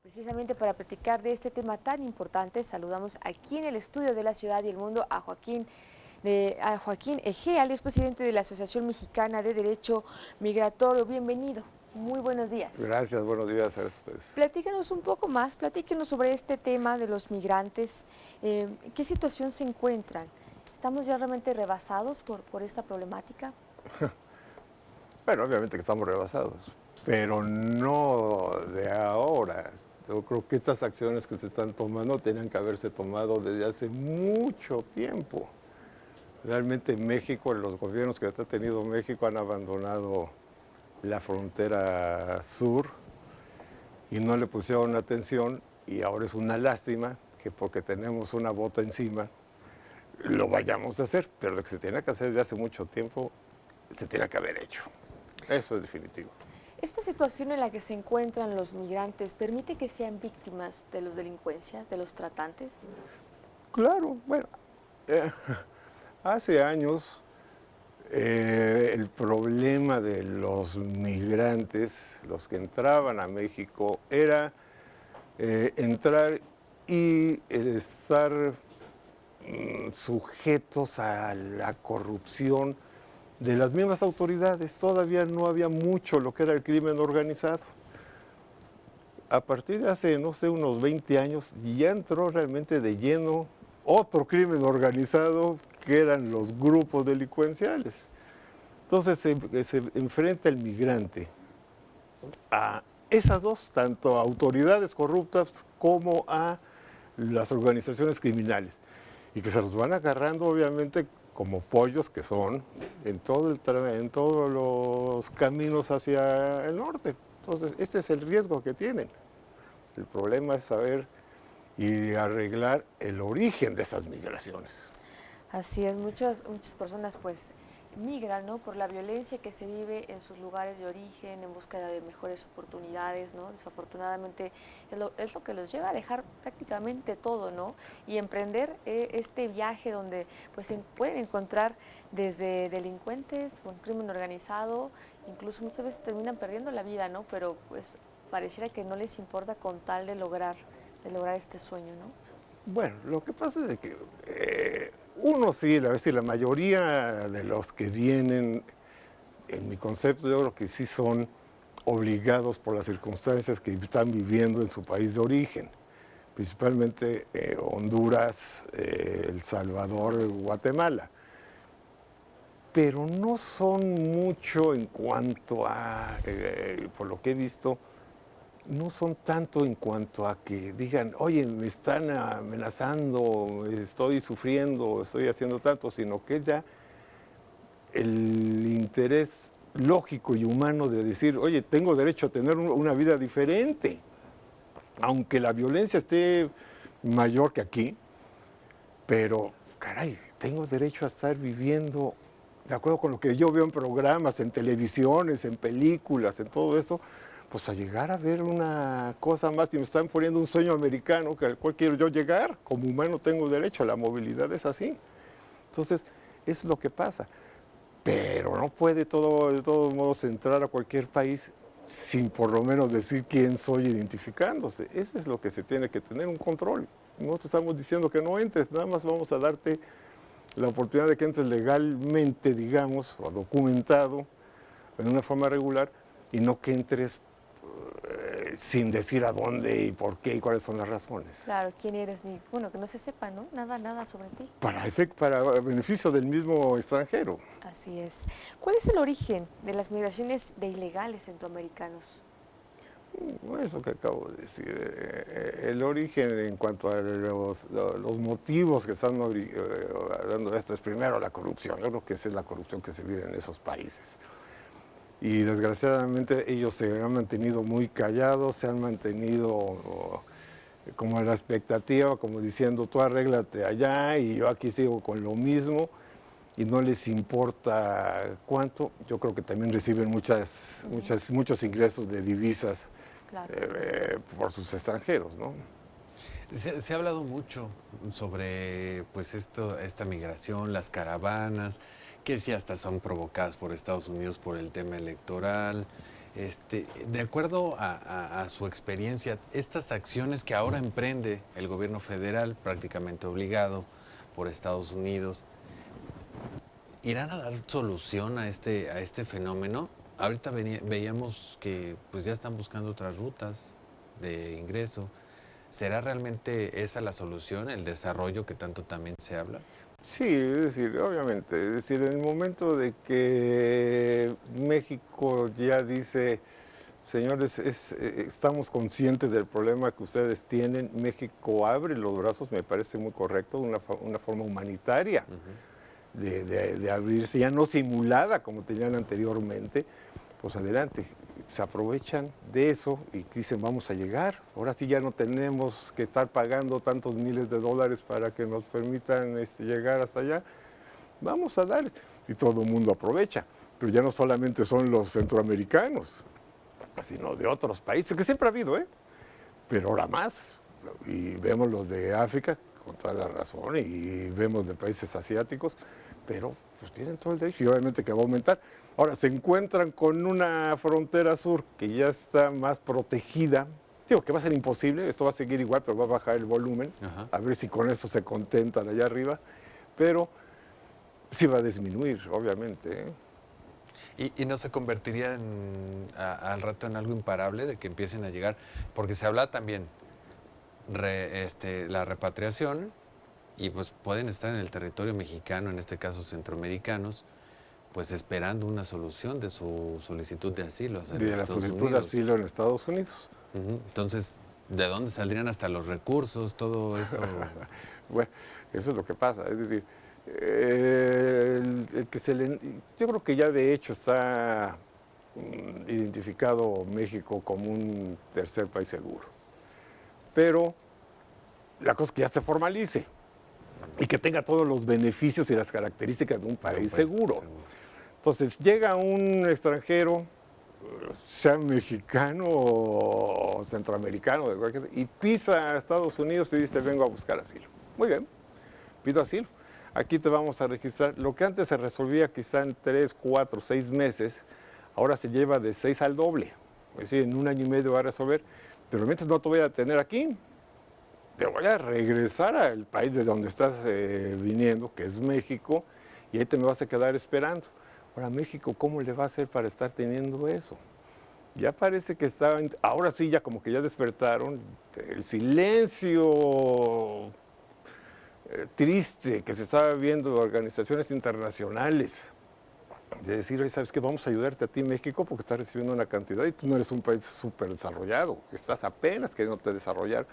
Precisamente para platicar de este tema tan importante, saludamos aquí en el estudio de La Ciudad y el Mundo a Joaquín Egea, él es presidente de la Asociación Mexicana de Derecho Migratorio. Bienvenido, muy buenos días. Gracias, buenos días a ustedes. Platícanos un poco más, platíquenos sobre este tema de los migrantes. ¿En qué situación se encuentran? ¿Estamos ya realmente rebasados por esta problemática? Bueno, obviamente que estamos rebasados, pero no de ahora. Yo creo que estas acciones que se están tomando tenían que haberse tomado desde hace mucho tiempo. Realmente México, los gobiernos que ha tenido México han abandonado la frontera sur y no le pusieron atención, y ahora es una lástima que porque tenemos una bota encima lo vayamos a hacer, pero lo que se tiene que hacer desde hace mucho tiempo se tiene que haber hecho. Eso es definitivo. ¿Esta situación en la que se encuentran los migrantes permite que sean víctimas de las delincuencias, de los tratantes? Claro, bueno, eh, hace años el problema de los migrantes, los que entraban a México, era entrar y estar sujetos a la corrupción de las mismas autoridades. Todavía no había mucho lo que era el crimen organizado. A partir de hace, no sé, unos 20 años, ya entró realmente de lleno otro crimen organizado, que eran los grupos delincuenciales. Entonces se enfrenta el migrante a esas dos, tanto a autoridades corruptas como a las organizaciones criminales, y que se los van agarrando obviamente como pollos que son en todos los caminos hacia el norte. Entonces, este es el riesgo que tienen. El problema es saber y arreglar el origen de esas migraciones. Así es, muchas personas pues migran, ¿no?, por la violencia que se vive en sus lugares de origen, en búsqueda de mejores oportunidades, ¿no? Desafortunadamente es lo que los lleva a dejar prácticamente todo, ¿no? Y emprender este viaje donde pues se pueden encontrar desde delincuentes, con crimen organizado, incluso muchas veces terminan perdiendo la vida, ¿no? Pero pues pareciera que no les importa con tal de lograr este sueño, ¿no? Bueno, lo que pasa es que uno sí, la mayoría de los que vienen, en mi concepto, yo creo que sí son obligados por las circunstancias que están viviendo en su país de origen, principalmente Honduras, El Salvador, Guatemala. Pero no son mucho en cuanto a, por lo que he visto, no son tanto en cuanto a que digan, oye, me están amenazando, estoy sufriendo, estoy haciendo tanto, sino que ya el interés lógico y humano de decir, oye, tengo derecho a tener una vida diferente, aunque la violencia esté mayor que aquí, pero, caray, tengo derecho a estar viviendo de acuerdo con lo que yo veo en programas, en televisiones, en películas, en todo eso, pues a llegar a ver una cosa más, y me están poniendo un sueño americano al cual quiero yo llegar. Como humano tengo derecho, la movilidad es así. Entonces, es lo que pasa. Pero no puede de todos modos entrar a cualquier país sin por lo menos decir quién soy identificándose. Eso es lo que se tiene que tener, un control. No te estamos diciendo que no entres, nada más vamos a darte la oportunidad de que entres legalmente, digamos, o documentado, en una forma regular, y no que entres sin decir a dónde y por qué y cuáles son las razones. Claro, quién eres, ni, bueno, que no se sepa, ¿no? Nada sobre ti. Para beneficio del mismo extranjero. Así es. ¿Cuál es el origen de las migraciones de ilegales centroamericanos? Eso que acabo de decir, el origen en cuanto a los motivos que están dando esto es primero la corrupción. Yo creo que esa es la corrupción que se vive en esos países. Y desgraciadamente ellos se han mantenido muy callados, se han mantenido como en la expectativa, como diciendo, tú arréglate allá y yo aquí sigo con lo mismo, y no les importa cuánto. Yo creo que también reciben muchos ingresos de divisas, Claro. por sus extranjeros, ¿no? Se ha hablado mucho sobre pues esta migración, las caravanas, que si hasta son provocadas por Estados Unidos por el tema electoral. De acuerdo a su experiencia, estas acciones que ahora emprende el gobierno federal, prácticamente obligado por Estados Unidos, ¿irán a dar solución a este fenómeno? Ahorita veíamos que pues ya están buscando otras rutas de ingreso. ¿Será realmente esa la solución, el desarrollo que tanto también se habla? Sí, es decir, obviamente, es decir, en el momento de que México ya dice, señores, estamos conscientes del problema que ustedes tienen, México abre los brazos, me parece muy correcto, una forma humanitaria de abrirse, ya no simulada como tenían anteriormente, pues adelante, se aprovechan de eso y dicen vamos a llegar, ahora sí ya no tenemos que estar pagando tantos miles de dólares para que nos permitan llegar hasta allá, vamos a darles, y todo el mundo aprovecha, pero ya no solamente son los centroamericanos, sino de otros países, que siempre ha habido, pero ahora más, y vemos los de África, con toda la razón, y vemos de países asiáticos, pero pues tienen todo el derecho y obviamente que va a aumentar. Ahora, se encuentran con una frontera sur que ya está más protegida. Digo que va a ser imposible, esto va a seguir igual, pero va a bajar el volumen. Ajá. A ver si con eso se contentan allá arriba. Pero sí va a disminuir, obviamente. ¿Y no se convertiría al rato en algo imparable de que empiecen a llegar? Porque se habla también la repatriación y pues pueden estar en el territorio mexicano, en este caso centroamericanos, pues esperando una solución de su solicitud de asilo. De la solicitud de asilo en Estados Unidos. Entonces, ¿de dónde saldrían hasta los recursos, todo eso? Bueno, eso es lo que pasa. Es decir, yo creo que ya de hecho está identificado México como un tercer país seguro. Pero la cosa es que ya se formalice y que tenga todos los beneficios y las características de un país seguro. Entonces llega un extranjero, sea mexicano o centroamericano, y pisa a Estados Unidos y dice, vengo a buscar asilo. Muy bien, pido asilo. Aquí te vamos a registrar. Lo que antes se resolvía quizá en 3, 4, 6 meses, ahora se lleva de 6 al doble. Es decir, en un año y medio va a resolver. Pero mientras no te voy a tener aquí, te voy a regresar al país de donde estás viniendo, que es México, y ahí te me vas a quedar esperando. Ahora, México, ¿cómo le va a hacer para estar teniendo eso? Ya parece que ahora sí, ya como que ya despertaron, el silencio triste que se estaba viendo de organizaciones internacionales, de decir, oye, ¿sabes qué? Vamos a ayudarte a ti, México, porque estás recibiendo una cantidad y tú no eres un país súper desarrollado, estás apenas queriéndote desarrollar.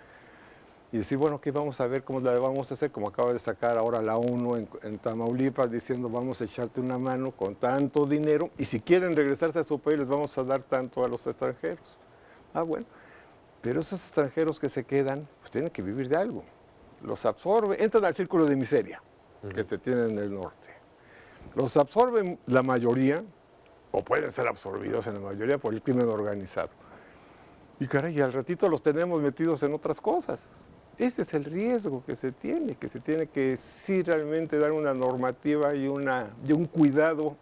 Y decir, bueno, ¿qué vamos a ver cómo la vamos a hacer? Como acaba de sacar ahora la ONU en Tamaulipas, diciendo, vamos a echarte una mano con tanto dinero, y si quieren regresarse a su país, les vamos a dar tanto a los extranjeros. Ah, bueno, pero esos extranjeros que se quedan, pues tienen que vivir de algo. Los absorben, entran al círculo de miseria que se tiene en el norte. Los absorben la mayoría, o pueden ser absorbidos en la mayoría por el crimen organizado. Y caray, al ratito los tenemos metidos en otras cosas. Ese es el riesgo que se tiene que sí realmente dar una normativa y un cuidado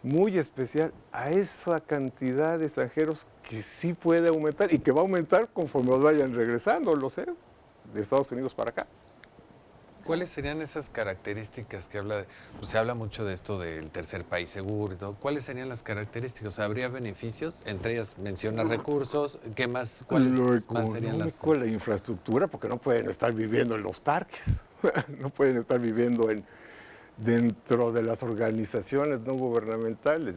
muy especial a esa cantidad de extranjeros que sí puede aumentar y que va a aumentar conforme los vayan regresando, lo sé, de Estados Unidos para acá. ¿Cuáles serían esas características que pues se habla mucho de esto del tercer país seguro y todo? ¿Cuáles serían las características? ¿Habría beneficios? Entre ellas menciona recursos. ¿Qué más? ¿Cuáles más serían las? La infraestructura, porque no pueden estar viviendo en los parques, no pueden estar viviendo dentro de las organizaciones no gubernamentales,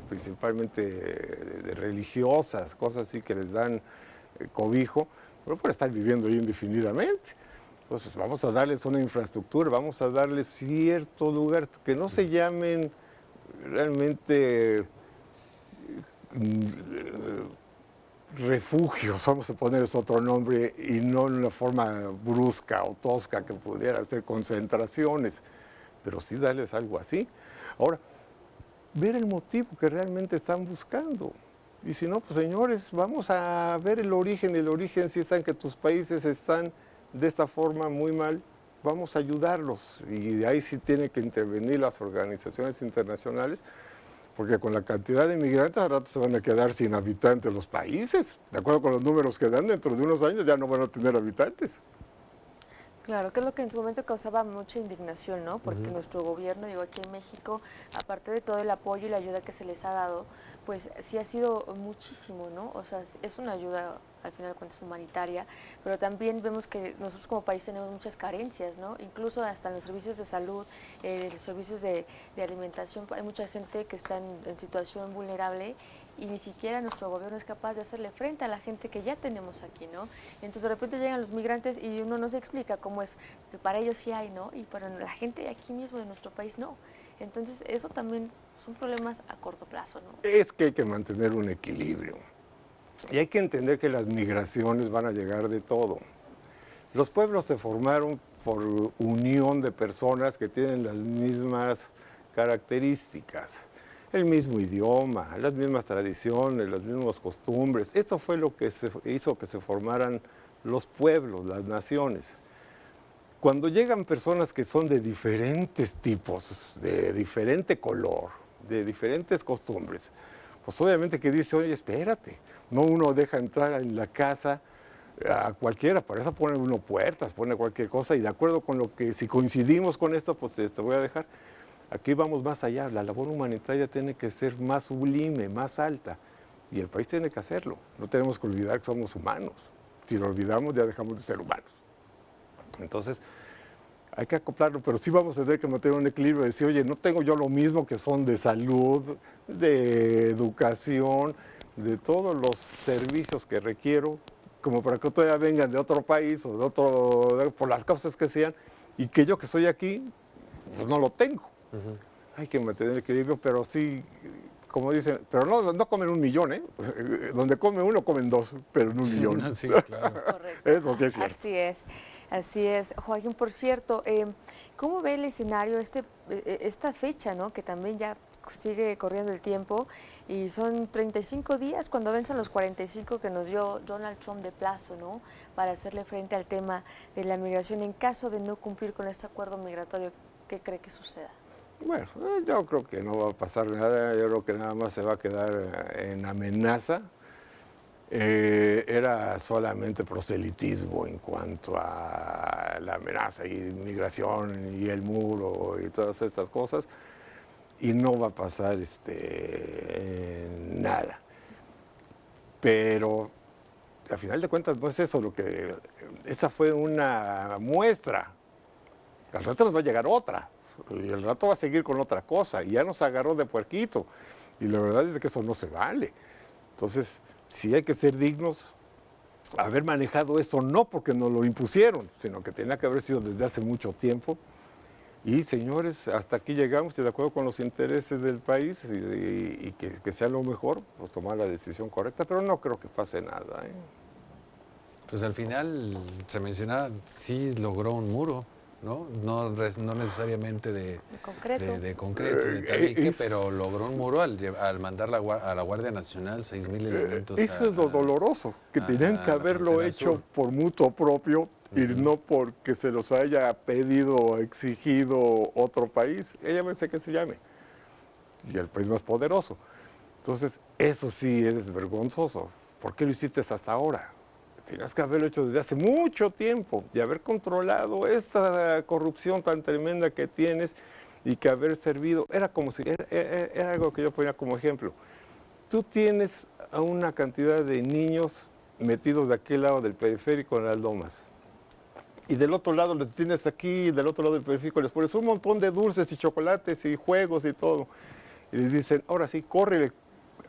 principalmente de religiosas, cosas así que les dan cobijo, no pueden estar viviendo ahí indefinidamente. Entonces vamos a darles una infraestructura, vamos a darles cierto lugar, que no se llamen realmente refugios, vamos a ponerles otro nombre, y no en una forma brusca o tosca que pudiera ser concentraciones, pero sí darles algo así. Ahora, ver el motivo que realmente están buscando. Y si no, pues señores, vamos a ver el origen. El origen sí está en que tus países están de esta forma muy mal, vamos a ayudarlos. Y de ahí sí tienen que intervenir las organizaciones internacionales porque con la cantidad de inmigrantes al rato se van a quedar sin habitantes los países. De acuerdo con los números que dan, dentro de unos años ya no van a tener habitantes. Claro, que es lo que en su momento causaba mucha indignación, ¿no? Porque nuestro gobierno, digo, aquí en México, aparte de todo el apoyo y la ayuda que se les ha dado, pues sí ha sido muchísimo, ¿no? O sea, es una ayuda, al final de cuentas, humanitaria, pero también vemos que nosotros como país tenemos muchas carencias, ¿no? Incluso hasta en los servicios de salud, los servicios de alimentación, hay mucha gente que está en situación vulnerable y ni siquiera nuestro gobierno es capaz de hacerle frente a la gente que ya tenemos aquí, ¿no? Entonces de repente llegan los migrantes y uno no se explica cómo es que para ellos sí hay, ¿no? Y para la gente de aquí mismo de nuestro país no. Entonces eso también son problemas a corto plazo, ¿no? Es que hay que mantener un equilibrio. Y hay que entender que las migraciones van a llegar de todo. Los pueblos se formaron por unión de personas que tienen las mismas características, el mismo idioma, las mismas tradiciones, las mismas costumbres. Esto fue lo que hizo que se formaran los pueblos, las naciones. Cuando llegan personas que son de diferentes tipos, de diferente color, de diferentes costumbres, pues obviamente que dice, oye, espérate, no uno deja entrar en la casa a cualquiera, para eso pone uno puertas, pone cualquier cosa, y de acuerdo con lo que, si coincidimos con esto, pues te voy a dejar. Aquí vamos más allá, la labor humanitaria tiene que ser más sublime, más alta, y el país tiene que hacerlo. No tenemos que olvidar que somos humanos. Si lo olvidamos, ya dejamos de ser humanos. Entonces, hay que acoplarlo, pero sí vamos a tener que mantener un equilibrio, decir, oye, no tengo yo lo mismo que son de salud, de educación, de todos los servicios que requiero, como para que todavía vengan de otro país o de otro, por las causas que sean, y que yo que soy aquí, pues no lo tengo. Hay que mantener el equilibrio, pero sí, como dicen, pero no comen 1.000.000, ¿eh? Donde come uno, comen dos, pero no 1.000.000. Sí, claro. Correcto. Eso sí es cierto. Así es. Joaquín, por cierto, ¿cómo ve el escenario esta fecha, ¿no? Que también ya sigue corriendo el tiempo y son 35 días cuando vencen los 45 que nos dio Donald Trump de plazo, ¿no? Para hacerle frente al tema de la migración en caso de no cumplir con este acuerdo migratorio. ¿Qué cree que suceda? Bueno, yo creo que no va a pasar nada, yo creo que nada más se va a quedar en amenaza. Era solamente proselitismo en cuanto a la amenaza y migración y el muro y todas estas cosas, y no va a pasar nada. Pero al final de cuentas no es eso esa fue una muestra. Al rato nos va a llegar otra. Y el rato va a seguir con otra cosa, y ya nos agarró de puerquito, y la verdad es que eso no se vale. Entonces, sí hay que ser dignos, haber manejado esto no porque nos lo impusieron, sino que tenía que haber sido desde hace mucho tiempo, y señores, hasta aquí llegamos, y de acuerdo con los intereses del país, y que sea lo mejor, pues tomar la decisión correcta, pero no creo que pase nada, ¿eh? Pues al final se mencionaba, sí logró un muro, ¿no? No necesariamente de concreto, de tabique, pero logró un muro al mandar a la Guardia Nacional 6,000 elementos. Eso es lo doloroso, que tenían que haberlo hecho por mutuo propio y no porque se los haya pedido o exigido otro país, llámese que se llame, y el país más poderoso. Entonces, eso sí es vergonzoso. ¿Por qué lo hiciste hasta ahora? Tenías que haberlo hecho desde hace mucho tiempo y haber controlado esta corrupción tan tremenda que tienes y que haber servido. Era algo que yo ponía como ejemplo. Tú tienes a una cantidad de niños metidos de aquel lado del periférico en las lomas. Y del otro lado los tienes aquí, del otro lado del periférico les pones un montón de dulces y chocolates y juegos y todo. Y les dicen, ahora sí, corre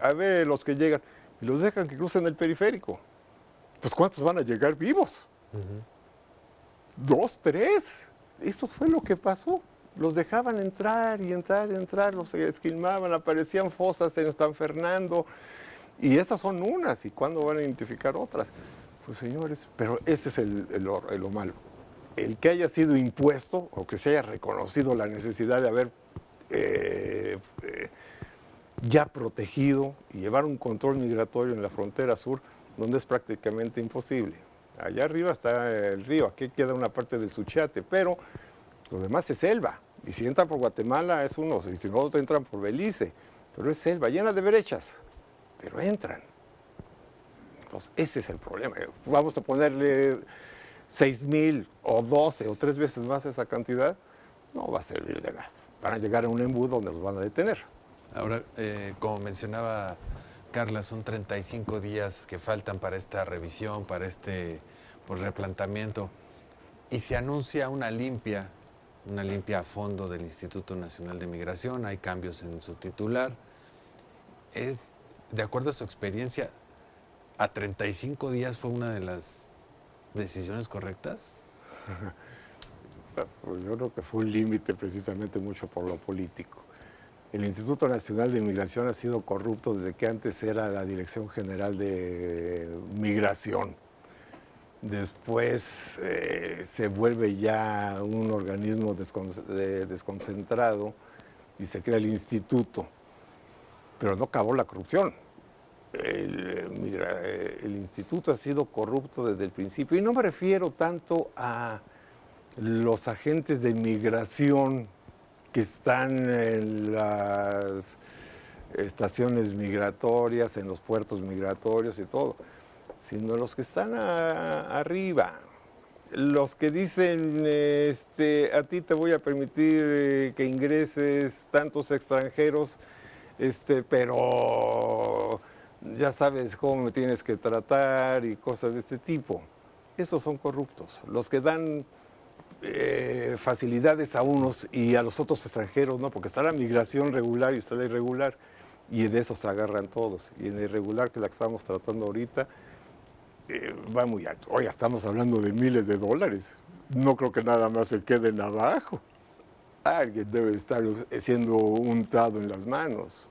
a ver los que llegan. Y los dejan que crucen el periférico. Pues ¿cuántos van a llegar vivos? 2, 3. Eso fue lo que pasó. Los dejaban entrar y entrar y entrar, los esquilmaban, aparecían fosas en San Fernando. Y esas son unas. ¿Y cuándo van a identificar otras? Pues señores, pero ese es lo malo. El que haya sido impuesto o que se haya reconocido la necesidad de haber ya protegido y llevar un control migratorio en la frontera sur, donde es prácticamente imposible. Allá arriba está el río, aquí queda una parte del Suchiate, pero lo demás es selva. Y si entran por Guatemala es uno, y si no entran por Belice. pero es selva llena de brechas, pero entran. Entonces, ese es el problema. Vamos a ponerle 6,000 o 12 o 3 veces más esa cantidad, no va a servir de nada. Van a llegar a un embudo donde los van a detener. Ahora, como mencionaba Carla, son 35 días que faltan para esta revisión, para este pues, replanteamiento, y se anuncia una limpia a fondo del Instituto Nacional de Migración, hay cambios en su titular. De acuerdo a su experiencia, ¿a 35 días fue una de las decisiones correctas? Pues yo creo que fue un límite precisamente mucho por lo político. El Instituto Nacional de Migración ha sido corrupto desde que antes era la Dirección General de Migración. Después se vuelve ya un organismo desconcentrado y se crea el instituto, pero no acabó la corrupción. El instituto ha sido corrupto desde el principio, y no me refiero tanto a los agentes de migración que están en las estaciones migratorias, en los puertos migratorios y todo, sino los que están arriba, los que dicen, a ti te voy a permitir que ingreses tantos extranjeros, pero ya sabes cómo me tienes que tratar y cosas de este tipo. Esos son corruptos, los que dan facilidades a unos y a los otros extranjeros, ¿no? Porque está la migración regular y está la irregular, y de eso se agarran todos. Y en la irregular, que es la que estamos tratando ahorita, va muy alto. Oiga, estamos hablando de miles de dólares. No creo que nada más se queden abajo. Alguien debe estar siendo untado en las manos,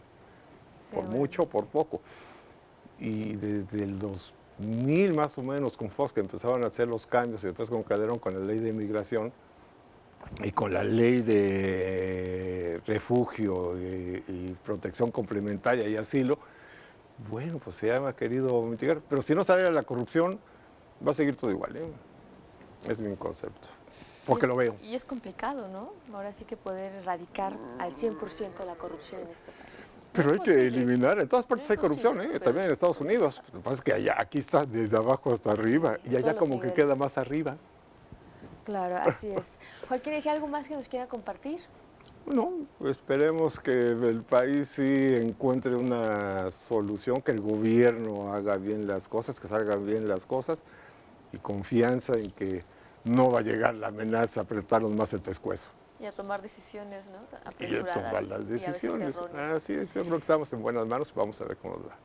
por mucho o por poco. Y desde el 2000 más o menos, con Fox, que empezaron a hacer los cambios, y después con Calderón, con la ley de inmigración y con la ley de refugio y protección complementaria y asilo, bueno, pues se ha querido mitigar. Pero si no sale la corrupción, va a seguir todo igual, ¿eh? Es mi concepto, porque lo veo. Y es complicado, ¿no? Ahora sí que poder erradicar al 100% la corrupción en este país. Pero hay que eliminar, en todas partes hay corrupción, posible, también en Estados Unidos. Lo que pasa es que allá, aquí está desde abajo hasta arriba, y allá todos los como que niveles. queda más arriba. Claro, así es. Joaquín, ¿hay algo más que nos quiera compartir? No, esperemos que el país sí encuentre una solución, que el gobierno haga bien las cosas, que salgan bien las cosas, y confianza en que no va a llegar la amenaza a apretarnos más el pescuezo. Y a tomar decisiones, ¿no? Y a Apresuradas. tomar las y a veces decisiones. erróneas. Así es, yo creo que estamos en buenas manos, vamos a ver cómo nos va.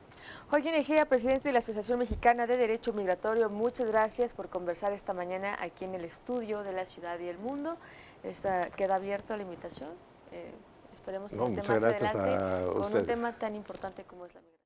Joaquín Egea, presidente de la Asociación Mexicana de Derecho Migratorio, muchas gracias por conversar esta mañana aquí en el estudio de La Ciudad y el Mundo. Queda abierta la invitación. Esperemos No, tener muchas más gracias adelante a con un ustedes. tema tan importante como es la migración.